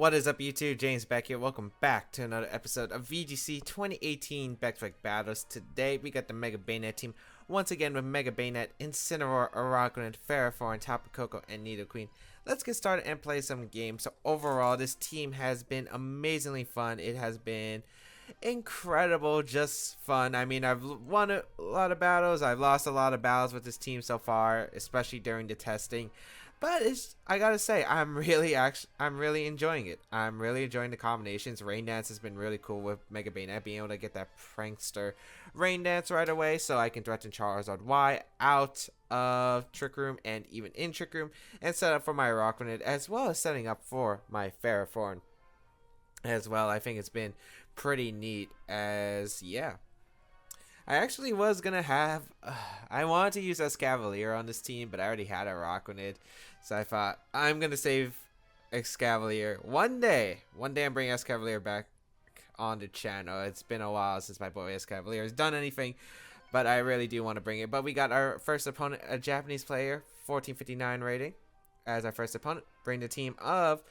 What is up, YouTube? James Baek here. Welcome back to another episode of VGC 2018 Baek Battles. Today, we got the Mega Banette team once again with Mega Banette, Incineroar, Araquanid, Ferrothorn, Tapu Koko, and Nidoqueen. Let's get started and play some games. So overall, this team has been amazingly fun. It has been incredible, just fun. I mean, I've won a lot of battles. I've lost a lot of battles with this team so far, especially during the testing. But I gotta say, I'm really enjoying it. I'm really enjoying the combinations. Rain Dance has been really cool with Mega Banette being able to get that Prankster Rain Dance right away, so I can threaten Charizard Y out of Trick Room and even in Trick Room, and set up for my Araquanid, as well as setting up for my Ferrothorn as well. I think it's been pretty neat, as yeah. I actually was gonna have, I wanted to use Escavalier on this team, but I already had a Araquanid, so I thought I'm gonna save Escavalier. One day I'm bringing Escavalier back on the channel. It's been a while since my boy Escavalier has done anything, but I really do want to bring it. But we got our first opponent, a Japanese player, 1459 rating, as our first opponent. Bring the team of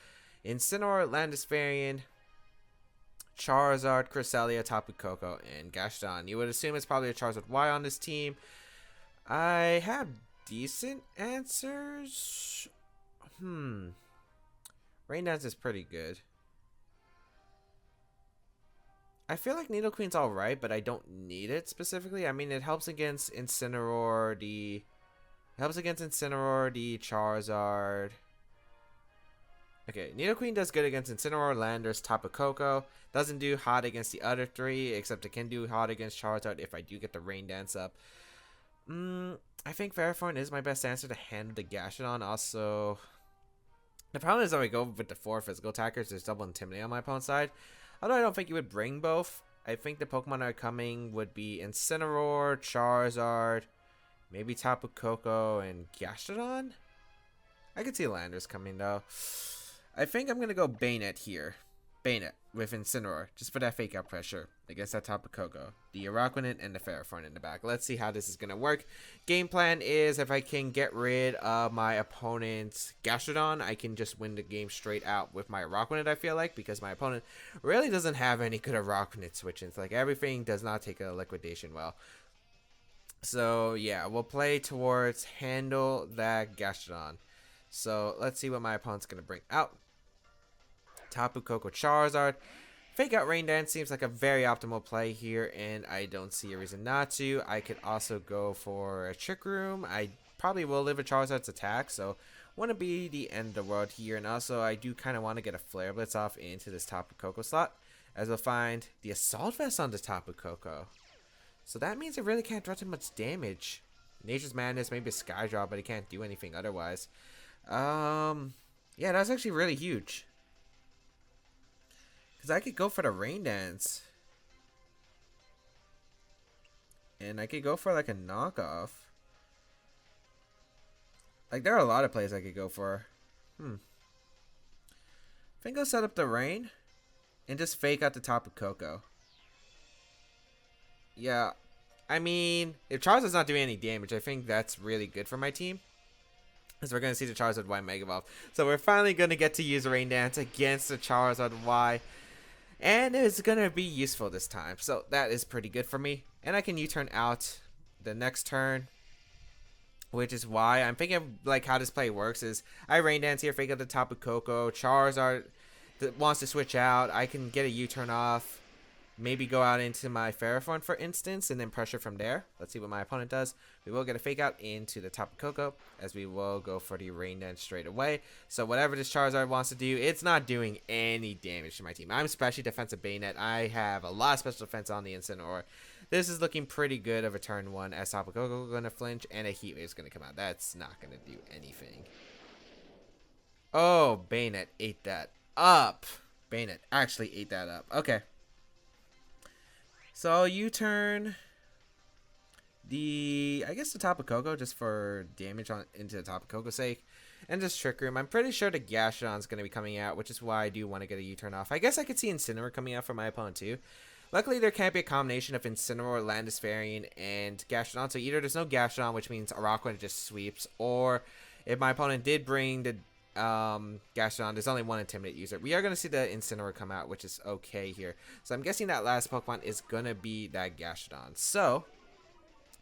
Incineroar, Landispherian, Charizard, Cresselia, Tapu Koko, and Gastrodon. You would assume it's probably a Charizard Y on this team. I have decent answers. Rain Dance is pretty good. I feel like Nidoqueen's alright, but I don't need it specifically. I mean, it helps against Incineroar, the Charizard. Okay, Nidoqueen does good against Incineroar, Landers, Tapu Koko. Doesn't do hot against the other three, except it can do hot against Charizard if I do get the Rain Dance up. I think Ferrothorn is my best answer to handle the Gastrodon. Also, the problem is that I go with the 4 physical attackers. There's double Intimidate on my opponent's side. Although I don't think you would bring both. I think the Pokemon that are coming would be Incineroar, Charizard, maybe Tapu Koko, and Gastrodon. I could see Landers coming though. I think I'm going to go Banette here. Banette with Incineroar, just for that fake out pressure against that Tapu Koko. The Araquanid and the Ferrothorn in the back. Let's see how this is going to work. Game plan is if I can get rid of my opponent's Gastrodon, I can just win the game straight out with my Araquanid, I feel like, because my opponent really doesn't have any good Araquanid switch-ins. Like, everything does not take a liquidation well. So, yeah, we'll play towards handle that Gastrodon. So, let's see what my opponent's going to bring out. Tapu Koko, Charizard. Fake out Rain Dance seems like a very optimal play here, and I don't see a reason not to. I could also go for a Trick Room. I probably will live a Charizard's attack, so wouldn't be the end of the world here. And also, I do kind of want to get a Flare Blitz off into this Tapu Koko slot, as we'll find the Assault Vest on the Tapu Koko. So that means it really can't threaten much damage. Nature's Madness, maybe a Sky Draw, but it can't do anything otherwise. Yeah, that's actually really huge. Because I could go for the Rain Dance. And I could go for like a knockoff. Like, there are a lot of plays I could go for. I think I'll set up the Rain. And just fake out the Tapu Koko. Yeah. I mean, if Charizard's not doing any damage, I think that's really good for my team. Because we're going to see the Charizard Y Mega Evolve. So we're finally going to get to use Rain Dance against the Charizard Y. And it's going to be useful this time. So that is pretty good for me. And I can U-turn out the next turn. Which is why I'm thinking of like how this play works is I Rain Dance here, fake out the Tapu Koko. Charizard that wants to switch out. I can get a U-turn off. Maybe go out into my Ferrothorn, for instance, and then pressure from there. Let's see what my opponent does. We will get a fake out into the Tapu Koko, as we will go for the Rain Dance straight away. So whatever this Charizard wants to do, it's not doing any damage to my team. I'm specially defensive Banette. I have a lot of special defense on the Incineroar. This is looking pretty good of a turn 1, as Tapu Koko is going to flinch, and a Heat Wave is going to come out. That's not going to do anything. Oh, Banette ate that up. Banette actually ate that up. Okay. So you turn I guess the Tapu Koko just for damage into the Tapu Koko's sake, and just Trick Room. I'm pretty sure the Gastrodon's going to be coming out, which is why I do want to get a U-turn off. I guess I could see Incineroar coming out for my opponent too. Luckily, there can't be a combination of Incineroar, Landispherian, and Gastrodon. So either there's no Gastrodon, which means Araquanid just sweeps, or if my opponent did bring the Gastrodon, there's only one Intimidate user. We are going to see the Incineroar come out, which is okay here. So I'm guessing that last Pokemon is going to be that Gastrodon. So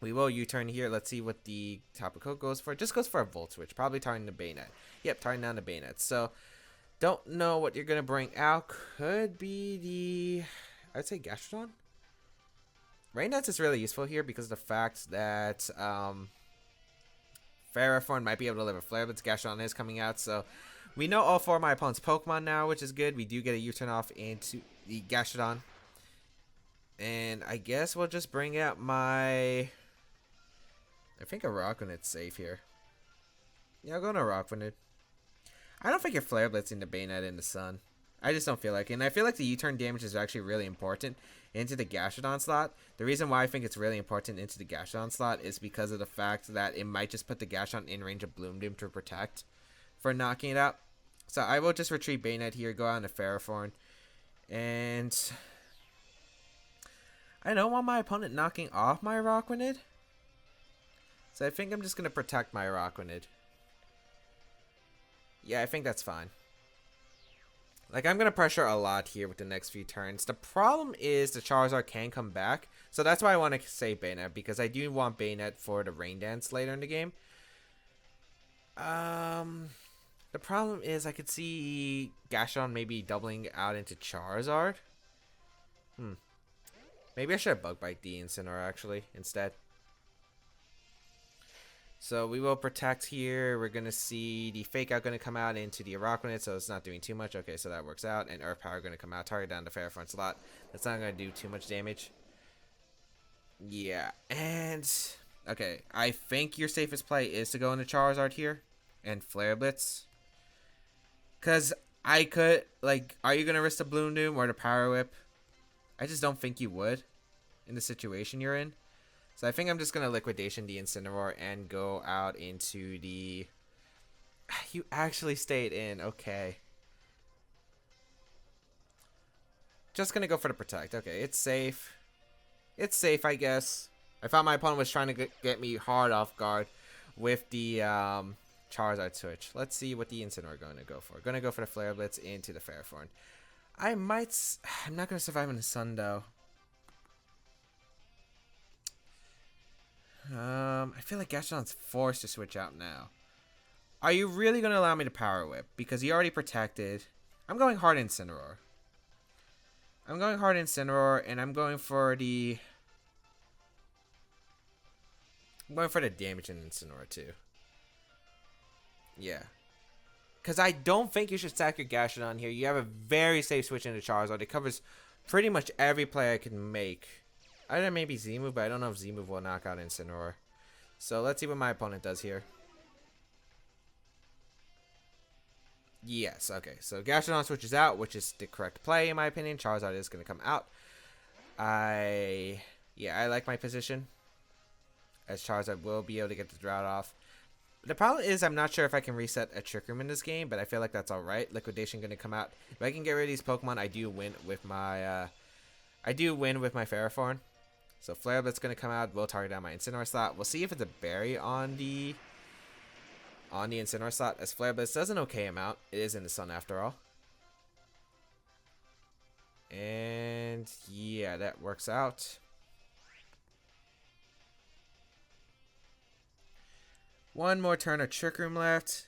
we will U-turn here. Let's see what the Tapu Koko goes for. It just goes for a Volt Switch. Probably targeting the Bayonet. Yep, targeting down the Bayonet. So don't know what you're going to bring out. Could be the... I'd say Gastrodon. Rain Dance is really useful here because of the fact that Ferrothorn might be able to live a Flare, but Gastrodon is coming out. So we know all 4 of my opponent's Pokemon now, which is good. We do get a U-turn off into the Gastrodon. And I guess we'll just bring out my... I think a Rockrunnet's safe here. Yeah, I'll go to Rockrunnett. I don't think you're Flare Blitzing the Bayonet in the sun. I just don't feel like it. And I feel like the U-turn damage is actually really important into the Gastrodon slot. The reason why I think it's really important into the Gastrodon slot is because of the fact that it might just put the Gastrodon in range of Bloom Doom to protect for knocking it out. So I will just retreat Bayonet here, go out into Ferrothorn. And I don't want my opponent knocking off my Rockrunnett. So I think I'm just going to protect my Rockrunnett. Yeah, I think that's fine. Like, I'm going to pressure a lot here with the next few turns. The problem is the Charizard can come back. So that's why I want to save Bayonet, because I do want Bayonet for the Rain Dance later in the game. The problem is I could see Gastrodon maybe doubling out into Charizard. Maybe I should have Bug Bite the Incineroar actually instead. So we will protect here. We're going to see the Fake Out going to come out into the Rockrunnett, so it's not doing too much. Okay, so that works out. And Earth Power going to come out, target down the Ferrothorn slot. That's not going to do too much damage. Yeah, and... Okay, I think your safest play is to go into Charizard here and Flare Blitz. Because I could, like, are you going to risk the Bloom Doom or the Power Whip? I just don't think you would in the situation you're in. So I think I'm just going to Liquidation the Incineroar and go out into the... You actually stayed in. Okay. Just going to go for the Protect. Okay, it's safe. It's safe, I guess. I thought my opponent was trying to get me hard off guard with the Charizard switch. Let's see what the Incineroar going to go for. Going to go for the Flare Blitz into the Ferrothorn. I'm not going to survive in the sun, though. I feel like Gastrodon's forced to switch out now. Are you really going to allow me to Power Whip? Because he already protected. I'm going hard Incineroar. I'm going hard Incineroar, and I'm going for the... I'm going for the damage in Incineroar, too. Yeah. Because I don't think you should stack your Gastrodon here. You have a very safe switch into Charizard. It covers pretty much every play I can make. Other than maybe Z-Move, but I don't know if Z-Move will knock out Incineroar. So let's see what my opponent does here. Yes, okay. So Gastrodon switches out, which is the correct play in my opinion. Charizard is going to come out. I like my position, as Charizard will be able to get the Drought off. The problem is I'm not sure if I can reset a Trick Room in this game, but I feel like that's alright. Liquidation going to come out. If I can get rid of these Pokemon, I do win with my Ferrothorn. So Flare Blitz going to come out. We'll target down my Incineroar slot. We'll see if it's a berry on the Incineroar slot, as Flare Blitz does an okay amount. It is in the sun after all. And yeah, that works out. One more turn of Trick Room left,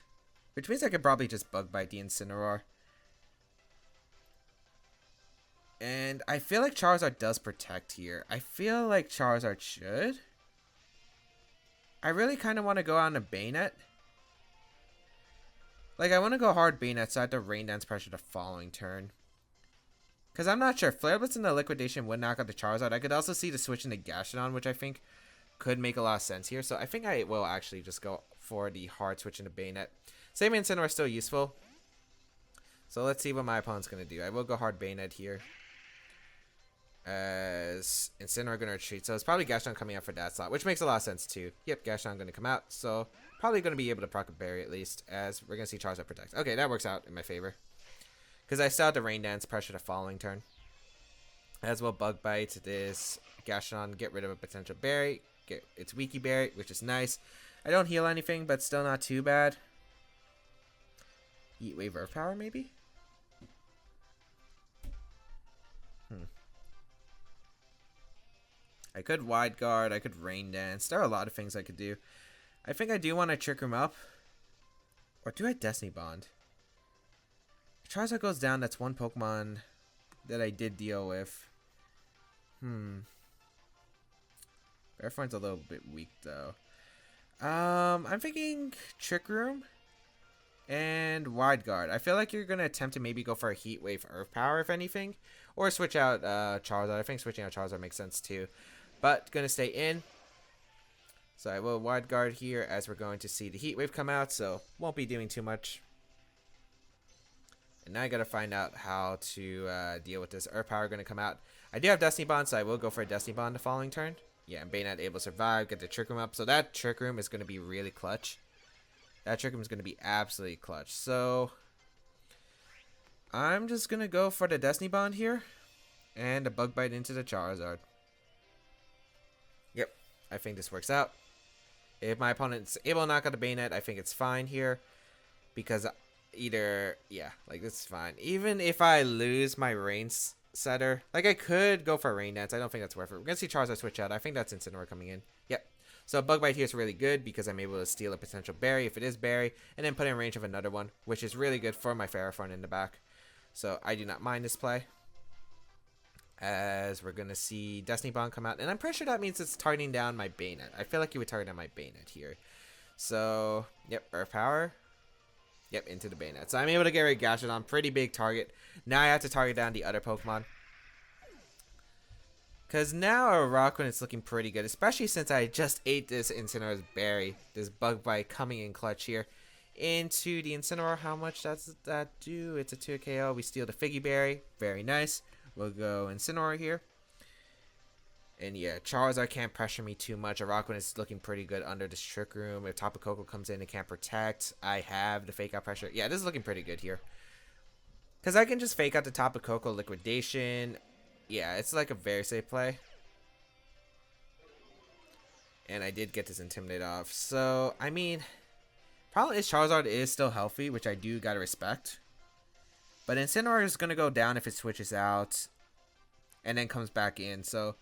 which means I could probably just Bug Bite the Incineroar. And I feel like Charizard does protect here. I feel like Charizard should. I really kind of want to go on a Bayonet. Like, I want to go hard Bayonet, so I have to Rain Dance pressure the following turn. Because I'm not sure. Flare Blitz and the Liquidation would knock out the Charizard. I could also see the switch into Gastrodon, which I think could make a lot of sense here. So I think I will actually just go for the hard switch into Bayonet. Same Incineroar is still useful. So let's see what my opponent's going to do. I will go hard Bayonet here, as Incineroar going to retreat. So it's probably Gastrodon coming out for that slot, which makes a lot of sense too. Yep, Gastrodon going to come out. So probably going to be able to proc a berry at least, as we're going to see Charizard protect. Okay, that works out in my favor, because I still have to Rain Dance pressure the following turn. As well, Bug Bite this Gastrodon, get rid of a potential berry. Get its Weaky Berry, which is nice. I don't heal anything, but still not too bad. Heat Wave Earth Power, maybe? I could Wide Guard, I could Rain Dance. There are a lot of things I could do. I think I do want to Trick Room up. Or do I Destiny Bond? If Charizard goes down, that's one Pokemon that I did deal with. Airforn's a little bit weak, though. I'm thinking Trick Room and Wide Guard. I feel like you're going to attempt to maybe go for a Heat Wave Earth Power, if anything. Or switch out Charizard. I think switching out Charizard makes sense, too. But going to stay in. So I will Wide Guard here as we're going to see the Heat Wave come out. So won't be doing too much. And now I got to find out how to deal with this Earth Power going to come out. I do have Destiny Bond, so I will go for a Destiny Bond the following turn. Yeah, and Bayonet able to survive, get the Trick Room up. So that Trick Room is going to be really clutch. That Trick Room is going to be absolutely clutch. So I'm just going to go for the Destiny Bond here. And a Bug Bite into the Charizard. Yep, I think this works out. If my opponent's able to knock out the Bayonet, I think it's fine here. Because either, yeah, like this is fine. Even if I lose my Rain Setter, like I could go for a Rain Dance. I don't think that's worth it. We're going to see Charizard switch out. I think that's Incineroar coming in. Yep. So Bug Bite here is really good because I'm able to steal a potential berry if it is berry. And then put in range of another one, which is really good for my Ferrothorn in the back. So I do not mind this play. As we're going to see Destiny Bond come out. And I'm pretty sure that means it's targeting down my Bayonet. I feel like you would target down my Bayonet here. So, yep, Earth Power. Yep, into the Bayonet. So I'm able to get rid of Gastrodon. Pretty big target. Now I have to target down the other Pokemon. Because now our Rockruin is looking pretty good. Especially since I just ate this Incineroar's berry. This Bug Bite coming in clutch here. Into the Incineroar. How much does that do? It's a 2 KO. We steal the Figgy Berry. Very nice. We'll go Incineroar here. And yeah, Charizard can't pressure me too much. A Rockruin is looking pretty good under this Trick Room. If Tapu Koko comes in, it can't protect. I have the Fake Out pressure. Yeah, this is looking pretty good here. Because I can just Fake Out the Tapu Koko Liquidation. Yeah, it's like a very safe play. And I did get this Intimidate off. So, I mean, problem is Charizard is still healthy, which I do gotta respect. But Incineroar is going to go down if it switches out and then comes back in. So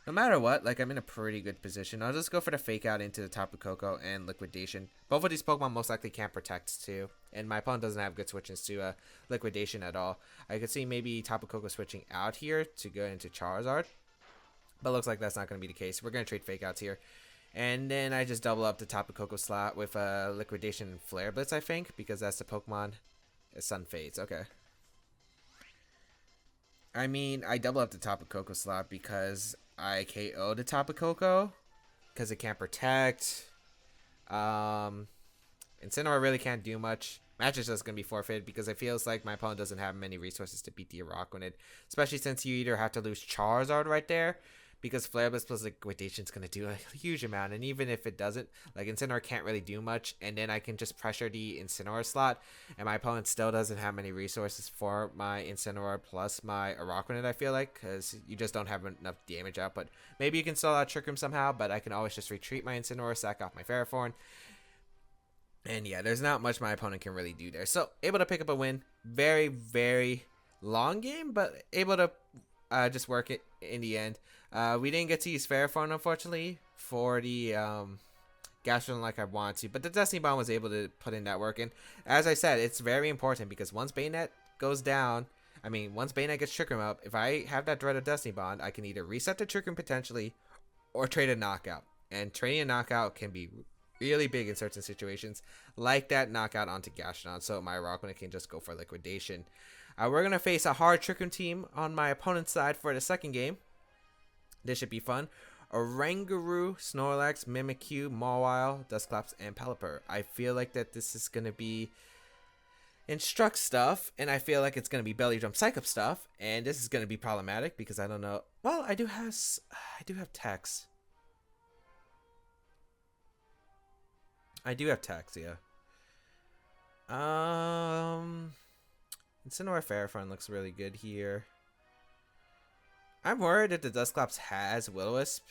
no matter what, like I'm in a pretty good position. I'll just go for the Fake Out into the Tapu Koko and Liquidation. Both of these Pokemon most likely can't protect too. And my opponent doesn't have good switches to Liquidation at all. I could see maybe Tapu Koko switching out here to go into Charizard. But looks like that's not going to be the case. We're going to trade Fake Outs here. And then I just double up the Tapu Koko slot with Liquidation and Flare Blitz, I think. Because that's the Pokemon. Sun Fades. Okay. I mean, I double up the Tapu Koko slot because I KO the Tapu Koko because it can't protect. Incineroar really can't do much. Match is just going to be forfeited because it feels like my opponent doesn't have many resources to beat the Araquanid. Especially since you either have to lose Charizard right there because Flare Blitz plus Liquidation is going to do a huge amount. And even if it doesn't, like Incineroar can't really do much. And then I can just pressure the Incineroar slot. And my opponent still doesn't have many resources for my Incineroar plus my Araquanid, I feel like. Because you just don't have enough damage output. Maybe you can sell out Trick Room somehow. But I can always just retreat my Incineroar, sack off my Ferrothorn. And yeah, there's not much my opponent can really do there. So, able to pick up a win. Very, very long game. But able to just work it in the end. We didn't get to use Ferrothorn, unfortunately, for the Gastrodon like I wanted to. But the Destiny Bond was able to put in that work. And as I said, it's very important because once Bayonet goes down, I mean, once Bayonet gets Trick Room up, if I have that Dreaded Destiny Bond, I can either reset the Trick Room potentially or trade a Knockout. And trading a Knockout can be really big in certain situations, like that Knockout onto Gastrodon. So my Rockruin can just go for Liquidation. We're going to face a hard Trick Room team on my opponent's side for the second game. This should be fun. Oranguru, Snorlax, Mimikyu, Mawile, Dusclops, and Pelipper. I feel like that this is going to be Instruct stuff, and I feel like it's going to be Belly Drum Psych Up stuff, and this is going to be problematic because I don't know. Well, I do have Tex. I do have Tex, yeah. Incineroar Ferrothorn looks really good here. I'm worried if the Dusclops has Will-o-Wisp.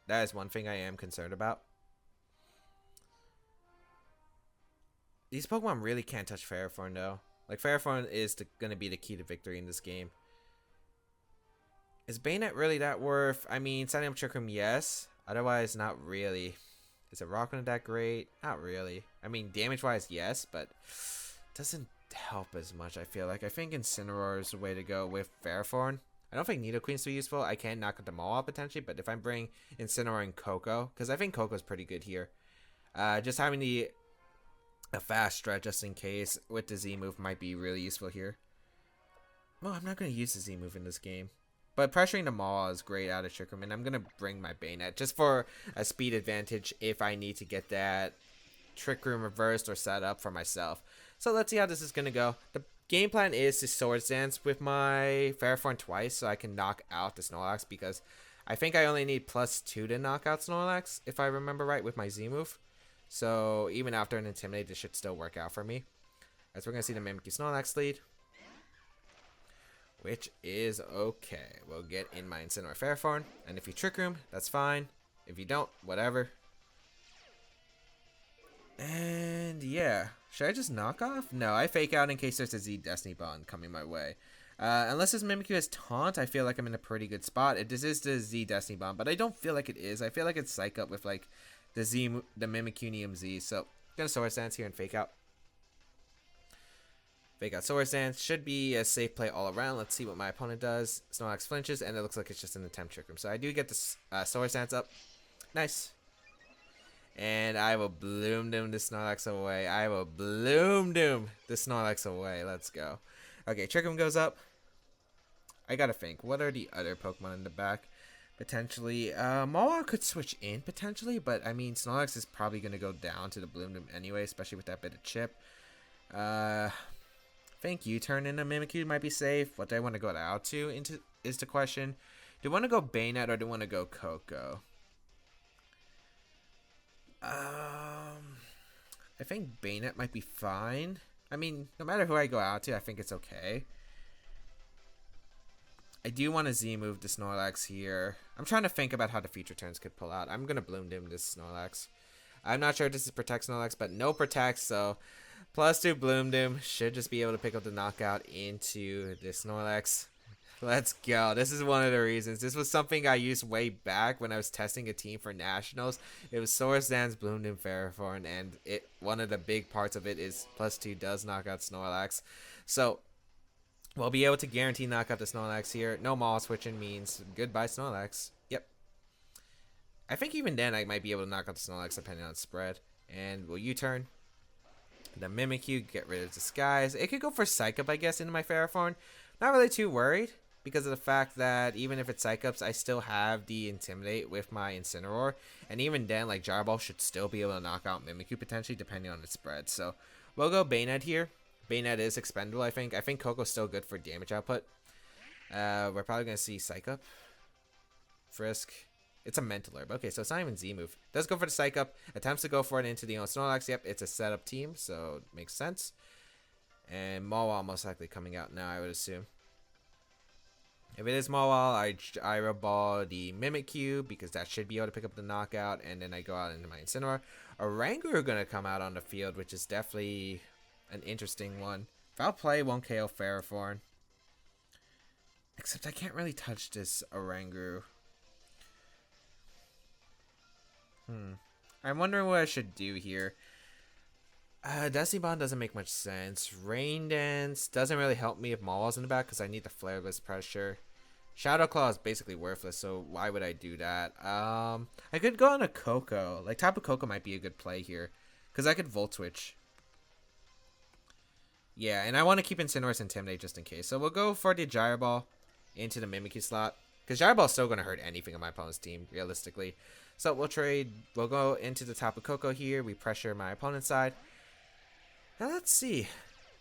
That is one thing I am concerned about. These Pokemon really can't touch Ferrothorn though. Like Ferrothorn is gonna be the key to victory in this game. Is Bayonet really that worth? I mean, setting up Trick Room, yes. Otherwise, not really. Is it Rockland that great? Not really. I mean, damage-wise, yes, but doesn't help as much, I feel like. I think Incineroar is the way to go with Ferrothorn. I don't think Nidoqueen's so useful. I can knock them all out potentially, but if I bring Incineroar and Koko, because I think Koko's pretty good here. Just having a fast stretch just in case with the Z move might be really useful here. Well, I'm not going to use the Z move in this game. But pressuring the Maul is great out of Trick Room, and I'm going to bring my Bayonet just for a speed advantage if I need to get that Trick Room reversed or set up for myself. So let's see how this is going to go. The game plan is to Swords Dance with my Ferrothorn twice so I can knock out the Snorlax, because I think I only need +2 to knock out Snorlax, if I remember right, with my Z move. So even after an Intimidate, this should still work out for me. As we're going to see the Mimikyu Snorlax lead. Which is okay. We'll get in my Incineroar Ferrothorn. And if you Trick Room, that's fine. If you don't, whatever. And yeah. Should I just knock off? No, I fake out in case there's a Z Destiny Bond coming my way. Unless this Mimikyu has Taunt, I feel like I'm in a pretty good spot. This is the Z Destiny Bond, but I don't feel like it is. I feel like it's Psych Up with like the Mimikyu Z. So I'm gonna Swords Dance here and fake out. Fake out Swords Dance. Should be a safe play all around. Let's see what my opponent does. Snorlax flinches, and it looks like it's just an attempt Trick Room. So I do get this Swords Dance up. Nice. And I will Bloom Doom the Snorlax away. I will Bloom Doom the Snorlax away. Let's go. Okay, Trick Room goes up. I gotta think. What are the other Pokemon in the back? Potentially. Mawile could switch in, potentially. But, I mean, Snorlax is probably going to go down to the Bloom Doom anyway, especially with that bit of chip. I think U-turn into Mimikyu might be safe. What do I want to go out to is the question. Do I want to go Bayonet or do I want to go Koko? I think Bayonet might be fine. I mean, no matter who I go out to, I think it's okay. I do want to Z move the Snorlax here. I'm trying to think about how the future turns could pull out. I'm going to Bloom Doom this Snorlax. I'm not sure if this is Protect Snorlax, but no Protect, so +2 Bloom Doom should just be able to pick up the knockout into this Snorlax. Let's go. This is one of the reasons. This was something I used way back when I was testing a team for Nationals. It was Swords Dance, Bloom Doom, Ferrothorn, and one of the big parts of it is +2 does knock out Snorlax. So we'll be able to guarantee knock out the Snorlax here. No Maul switching means goodbye Snorlax. Yep. I think even then I might be able to knock out the Snorlax depending on spread. And we'll U-turn. The Mimikyu, get rid of Disguise. It could go for Psych Up, I guess, into my Ferrothorn. Not really too worried because of the fact that even if it's Psych Ups, I still have the Intimidate with my Incineroar. And even then, like, Gyro Ball should still be able to knock out Mimikyu potentially depending on its spread. So we'll go Bayonet here. Bayonet is expendable, I think. I think Koko's still good for damage output. We're probably going to see Psych Up. Frisk. It's a Mental Herb. Okay, so it's not even Z move. Does go for the Psych Up. Attempts to go for it into the Snorlax. Yep, it's a setup team, so it makes sense. And Mawile most likely coming out now, I would assume. If it is Mawile, I Gyro Ball the Mimikyu because that should be able to pick up the knockout. And then I go out into my Incineroar. Oranguru going to come out on the field, which is definitely an interesting one. Foul Play won't KO Ferrothorn. Except I can't really touch this Oranguru. I'm wondering what I should do here. Destiny Bond doesn't make much sense. Rain Dance doesn't really help me if Maul's in the back because I need the Flare-less pressure. Shadow Claw is basically worthless, so why would I do that? I could go on a Koko. Like, Tapu Koko might be a good play here because I could Volt Switch. Yeah, and I want to keep Incineroar's Intimidate just in case. So we'll go for the Gyro Ball into the Mimikyu slot. Because Gyro Ball's still going to hurt anything on my opponent's team, realistically. So we'll trade. We'll go into the Tapu Koko here. We pressure my opponent's side. Now let's see.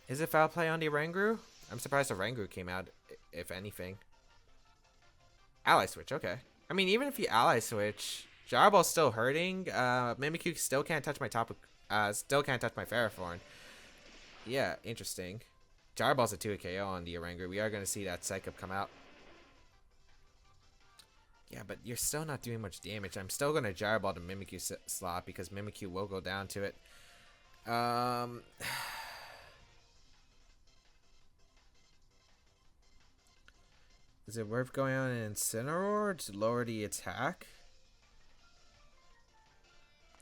Is it foul play on the Oranguru? I'm surprised the Oranguru came out, if anything. Ally switch, okay. I mean, even if you ally switch, Gyro Ball's still hurting. Mimikyu still can't touch my still can't touch my Ferrothorn. Yeah, interesting. Gyro Ball's a 2 KO on the Oranguru. We are going to see that Psych Up come out. Yeah, but you're still not doing much damage. I'm still going to Gyro Ball the Mimikyu slot because Mimikyu will go down to it. Um, is it worth going on an Incineroar to lower the attack?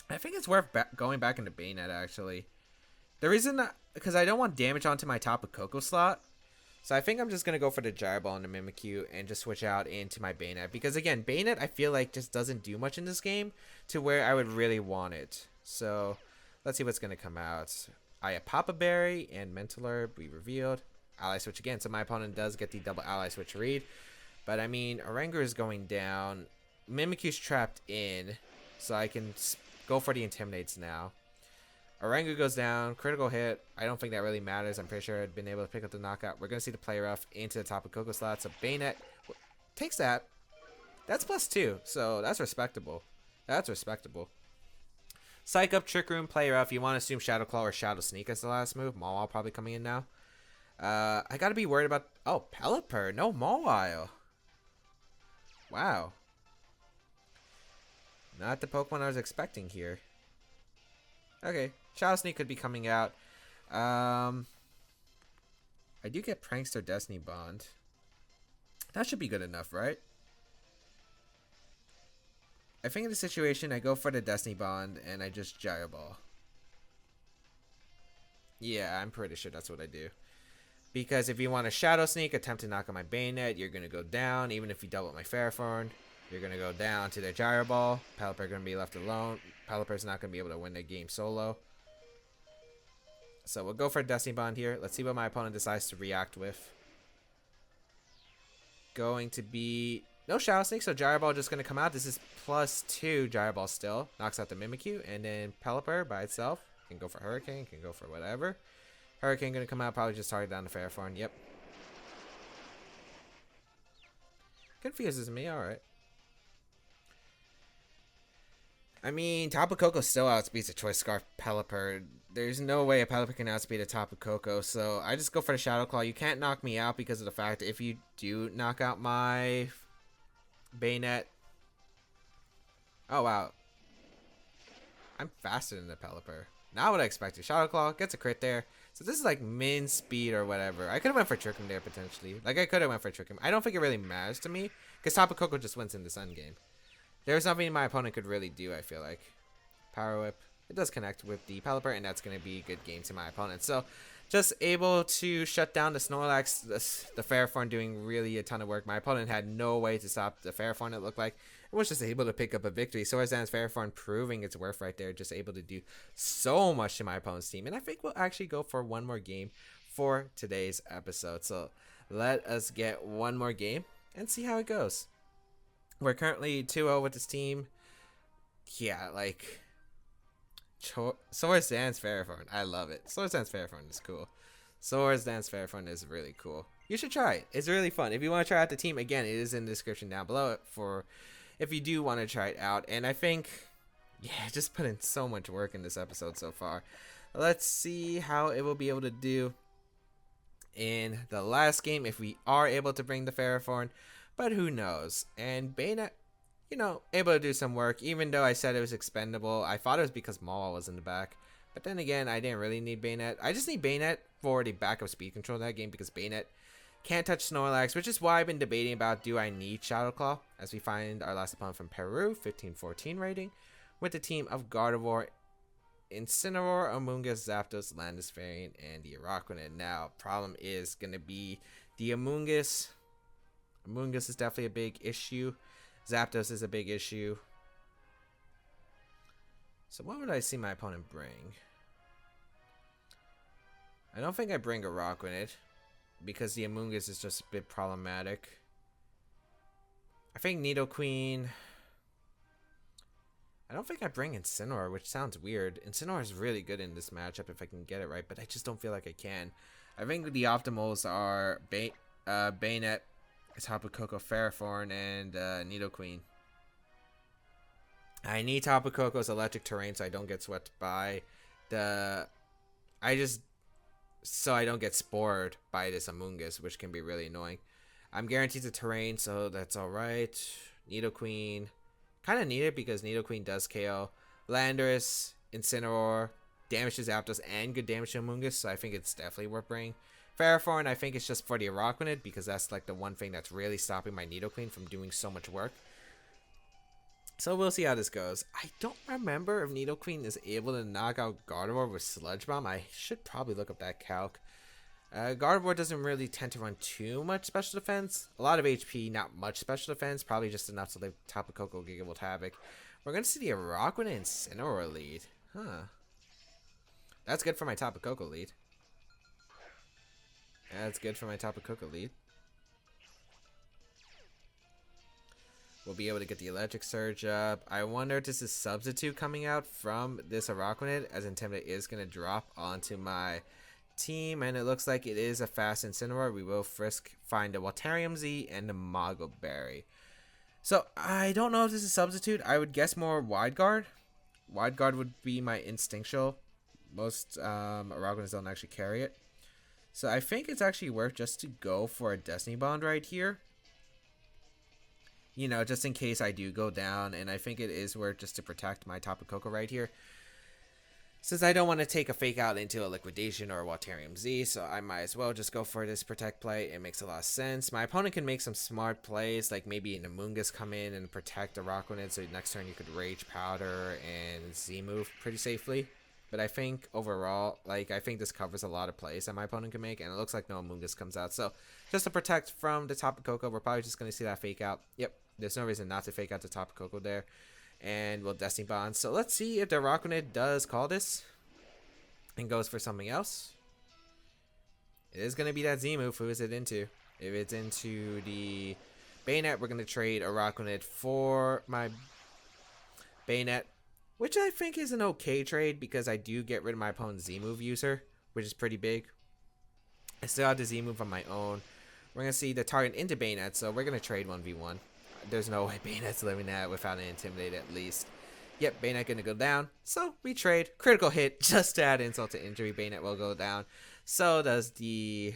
I think it's worth going back into Bayonet, actually. The reason that, because I don't want damage onto my Tapu Koko slot. So I think I'm just going to go for the Gyro Ball and the Mimikyu and just switch out into my Bayonet. Because again, Bayonet I feel like just doesn't do much in this game to where I would really want it. So let's see what's going to come out. I have Papa Berry and Mental Herb be revealed. Ally Switch again. So my opponent does get the double Ally Switch read. But I mean, Orangur is going down. Mimikyu's trapped in. So I can go for the Intimidates now. Orangu goes down, critical hit. I don't think that really matters. I'm pretty sure I'd been able to pick up the knockout. We're going to see the play rough into the Tapu Koko slot. So Bayonet takes that. That's +2, so that's respectable. That's respectable. Psych up, Trick Room, play rough. You want to assume Shadow Claw or Shadow Sneak as the last move. Mawile probably coming in now. I got to be worried about... Oh, Pelipper. No Mawile. Wow. Not the Pokemon I was expecting here. Okay, Shadow Sneak could be coming out. I do get Prankster Destiny Bond. That should be good enough, right? I think in this situation, I go for the Destiny Bond and I just Gyro Ball. Yeah, I'm pretty sure that's what I do. Because if you want a Shadow Sneak, attempt to knock on my Bayonet, you're going to go down. Even if you double my Ferrothorn, you're going to go down to the Gyro Ball. Pelipper going to be left alone. Pelipper's not going to be able to win the game solo. So we'll go for a Destiny Bond here. Let's see what my opponent decides to react with. Going to be... No Shadow Sneak, so Gyro Ball just going to come out. This is +2 Gyro Ball still. Knocks out the Mimikyu. And then Pelipper by itself can go for Hurricane, can go for whatever. Hurricane going to come out, probably just target down the Ferrothorn. Yep. Confuses me, alright. I mean, Tapu Koko still outspeeds a Choice Scarf Pelipper. There's no way a Pelipper can outspeed a Tapu Koko, so I just go for the Shadow Claw. You can't knock me out because of the fact that if you do knock out my Bayonet... Oh, wow. I'm faster than the Pelipper. Not what I expected. Shadow Claw gets a crit there. So this is like min speed or whatever. I could have went for Trick Room there potentially. Like I could have went for Trick Room. I don't think it really matters to me because Tapu Koko just wins in the Sun game. There's nothing my opponent could really do, I feel like. Power Whip. It does connect with the Pelipper, and that's going to be a good game to my opponent. So, just able to shut down the Snorlax. The Ferrothorn doing really a ton of work. My opponent had no way to stop the Ferrothorn, it looked like. And was just able to pick up a victory. So, as Ferrothorn proving its worth right there. Just able to do so much to my opponent's team. And I think we'll actually go for one more game for today's episode. So, let us get one more game and see how it goes. We're currently 2-0 with this team. Yeah, like... Swords Dance Ferrothorn. I love it. Swords Dance Ferrothorn is cool. Swords Dance Ferrothorn is really cool. You should try it. It's really fun. If you want to try out the team, again, it is in the description down below for if you do want to try it out. And I think, yeah, just put in so much work in this episode so far. Let's see how it will be able to do in the last game if we are able to bring the Ferrothorn. But who knows? And Bayonet, you know, able to do some work. Even though I said it was expendable, I thought it was because Mawile was in the back. But then again, I didn't really need Bayonet. I just need Bayonet for the backup speed control in that game because Bayonet can't touch Snorlax, which is why I've been debating about do I need Shadow Claw, as we find our last opponent from Peru, 15-14 rating, with the team of Gardevoir, Incineroar, Amoonguss, Zapdos, Landisfarian, and the Araquanid. Now, problem is going to be the Amoonguss. Amoonguss is definitely a big issue. Zapdos is a big issue. So what would I see my opponent bring? I don't think I bring Araquanid because the Amoonguss is just a bit problematic. I think Nidoqueen. I don't think I bring Incineroar, which sounds weird. Incineroar is really good in this matchup if I can get it right, but I just don't feel like I can. I think the optimals are Bayonet, Tapu Koko, Ferrothorn, and Nidoqueen. I need Tapu Koko's electric terrain so I don't get swept by the... So I don't get spored by this Amoonguss, which can be really annoying. I'm guaranteed the terrain, so that's alright. Nidoqueen. Kind of need it because Nidoqueen does KO Landorus, Incineroar, damage to Zapdos and good damage to Amoonguss, so I think it's definitely worth bringing. Ferrothorn, I think it's just for the Araquanid, because that's like the one thing that's really stopping my Nidoqueen from doing so much work. So we'll see how this goes. I don't remember if Nidoqueen is able to knock out Gardevoir with Sludge Bomb. I should probably look up that calc. Gardevoir doesn't really tend to run too much special defense. A lot of HP, not much special defense. Probably just enough to leave Tapu Koko Giga Bolt Havoc. We're going to see the Araquanid and Incineroar lead. Huh. That's good for my Tapu Koko lead. That's good for my Tapu Koko lead. We'll be able to get the Electric Surge up. I wonder if this is Substitute coming out from this Araquanid, as Intimidate is going to drop onto my team, and it looks like it is a fast Incineroar. We will find a Waltarium Z and a Mago Berry. So I don't know if this is Substitute. I would guess more Wide Guard. Wide Guard would be my instinctual. Most Araquanids don't actually carry it. So I think it's actually worth just to go for a Destiny Bond right here. You know, just in case I do go down, and I think it is worth just to protect my Tapu Koko right here. Since I don't want to take a Fake Out into a Liquidation or a Waltarium Z, so I might as well just go for this Protect play. It makes a lot of sense. My opponent can make some smart plays, like maybe an Amoonguss come in and protect the Araquanid, so next turn you could Rage Powder and Z-move pretty safely. But I think overall, like, I think this covers a lot of plays that my opponent can make, and it looks like no Amoonguss comes out. So just to protect from the Tapu Koko, we're probably just going to see that Fake Out. Yep, there's no reason not to Fake Out the Tapu Koko there. And we'll Destiny Bond. So let's see if the Araquanid does call this and goes for something else. It is going to be that Z move. Who is it into? If it's into the Bayonet, we're going to trade Araquanid for my Bayonet, which I think is an okay trade because I do get rid of my opponent's Z move user, which is pretty big. I still have the Z move on my own. We're going to see the target into Bayonet, so we're going to trade 1v1. There's no way Bayonet's living that without an Intimidate at least. Yep, Bayonet going to go down, so we trade. Critical hit, just to add insult to injury. Bayonet will go down. So does the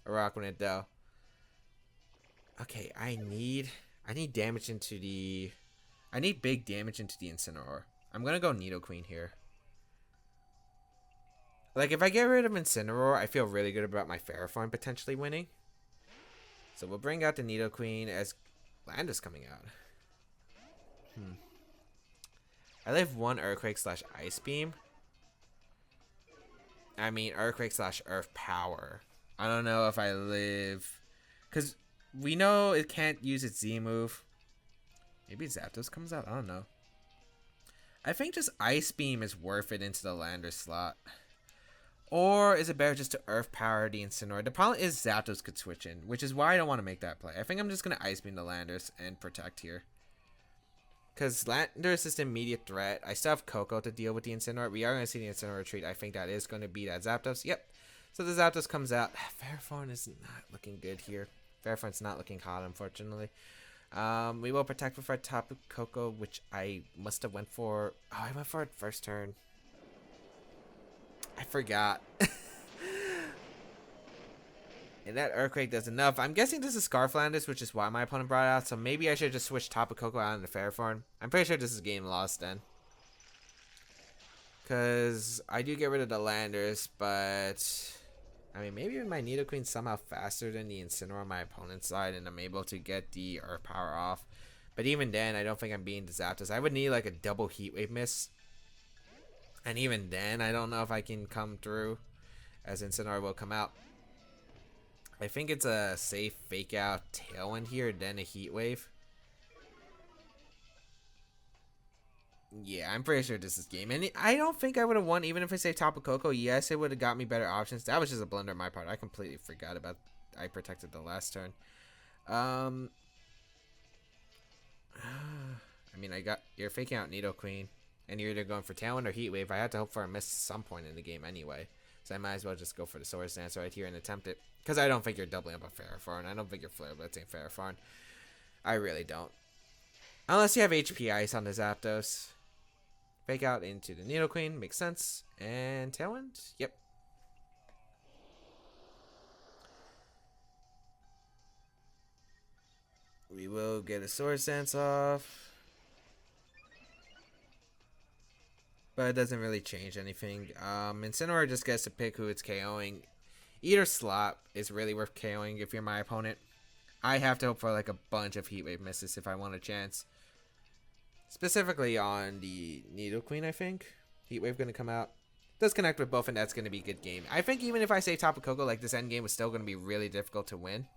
Araquanid, though. Okay, I need damage into the... I need big damage into the Incineroar. I'm going to go Nidoqueen here. Like, if I get rid of Incineroar, I feel really good about my Ferrothorn potentially winning. So we'll bring out the Nidoqueen as Landis coming out. I live one Earthquake / Ice Beam. I mean, Earthquake / Earth Power. I don't know if I live... Because we know it can't use its Z move. Maybe Zapdos comes out? I don't know. I think just Ice Beam is worth it into the Lander slot. Or is it better just to Earth Power the Incineroar? The problem is Zapdos could switch in, which is why I don't want to make that play. I think I'm just going to Ice Beam the Landers and protect here. Because Landers is an immediate threat. I still have Koko to deal with the Incineroar. We are going to see the Incineroar retreat. I think that is going to be that Zapdos. Yep. So the Zapdos comes out. Ferrothorn is not looking good here. Ferrothorn's not looking hot, unfortunately. We will protect with our Tapu Koko, which I must have went for. Oh, I went for it first turn. I forgot. And that Earthquake does enough. I'm guessing this is Scarflanders, which is why my opponent brought it out. So maybe I should just switch Tapu Koko out into Ferrothorn. I'm pretty sure this is game lost then. Because I do get rid of the Landers, but... I mean, maybe my Nidoqueen's somehow faster than the Incineroar on my opponent's side, and I'm able to get the Earth Power off. But even then, I don't think I'm beating the Zapdos. I would need like a double Heat Wave miss. And even then, I don't know if I can come through, as Incineroar will come out. I think it's a safe Fake Out Tailwind here, then a Heat Wave. Yeah, I'm pretty sure this is game. And I don't think I would have won even if I say Tapu Koko. Yes, it would have got me better options. That was just a blunder on my part. I completely forgot about I protected the last turn. I mean, you're faking out Nidoqueen, and you're either going for Tailwind or Heat Wave. I had to hope for a miss at some point in the game anyway. So I might as well just go for the Swords Dance right here and attempt it. Because I don't think you're doubling up on Ferrothorn. I don't think you're Flare Blitzing Ferrothorn. I really don't. Unless you have HP Ice on the Zapdos. Fake out into the Nidoqueen. Makes sense. And Tailwind? Yep. We will get a Swords Dance off. but it doesn't really change anything. Incineroar just gets to pick who it's KOing. Either slot is really worth KOing if you're my opponent. I have to hope for like a bunch of Heat Wave misses if I want a chance. Specifically on the Nidoqueen, I think. Heat Wave going to come out. Does connect with both, and that's going to be a good game. I think even if I say Tapu Koko, like this end game was still going to be really difficult to win.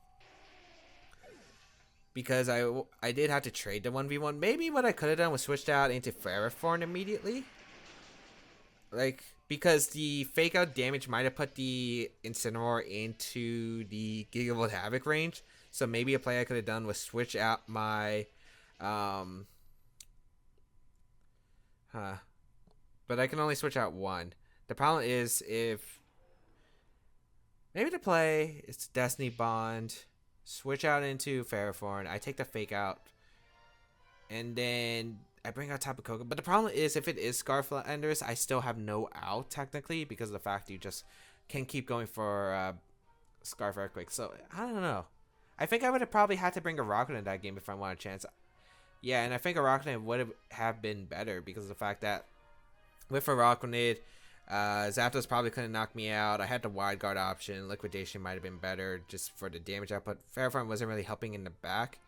Because I did have to trade the 1v1. Maybe what I could have done was switched out into Ferrothorn immediately. Like, because the fake out damage might have put the Incineroar into the Gigavolt Havoc range. So maybe a play I could have done was switch out my but I can only switch out one. The problem is if maybe the play is Destiny Bond, switch out into Ferrothorn, I take the fake out, and then I bring out Tapu Koko. But the problem is if it is Scarflanders, I still have no out technically because of the fact that you just can keep going for Scarf Earthquake. So I don't know. I think I would have probably had to bring a Rocket in that game if I wanted a chance. Yeah, and I think a Rocket would have been better because of the fact that with a Rocket, Zapdos probably couldn't knock me out. I had the Wide Guard option. Liquidation might have been better just for the damage output. Ferrothorn wasn't really helping in the back.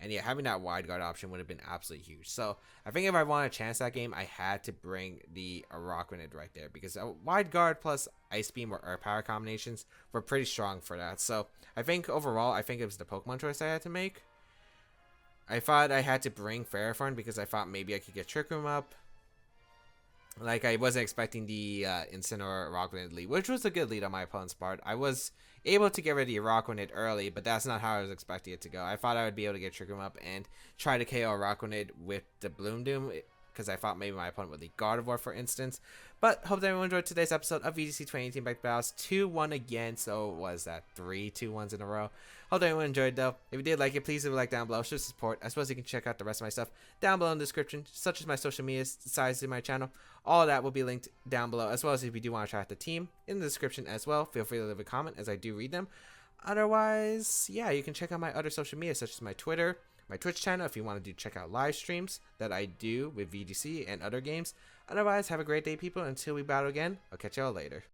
And yeah, having that Wide Guard option would have been absolutely huge. So I think if I wanted a chance that game, I had to bring the Araquanid right there. Because a Wide Guard plus Ice Beam or Earth Power combinations were pretty strong for that. So I think overall, I think it was the Pokemon choice I had to make. I thought I had to bring Ferrothorn because I thought maybe I could get Trick Room up. Like, I wasn't expecting the Incineroar Araquanid lead, which was a good lead on my opponent's part. I was able to get rid of the Araquanid early, but that's not how I was expecting it to go. I thought I would be able to get Trick Room up and try to KO Araquanid with the Bloom Doom, because I thought maybe my opponent would lead Gardevoir, for instance. But hope that everyone enjoyed today's episode of VGC 2018 Baek Battles. 2-1 again, so what is that? 3 2-1s in a row. Hope that everyone enjoyed, though. If you did like it, please leave a like down below. Show support. I suppose you can check out the rest of my stuff down below in the description, such as my social media, size of my channel. All of that will be linked down below, as well as if you do want to try out the team in the description as well. Feel free to leave a comment, as I do read them. Otherwise, yeah, you can check out my other social media, such as my Twitter, my Twitch channel, if you want to check out live streams that I do with VGC and other games. Otherwise, have a great day, people. Until we battle again, I'll catch y'all later.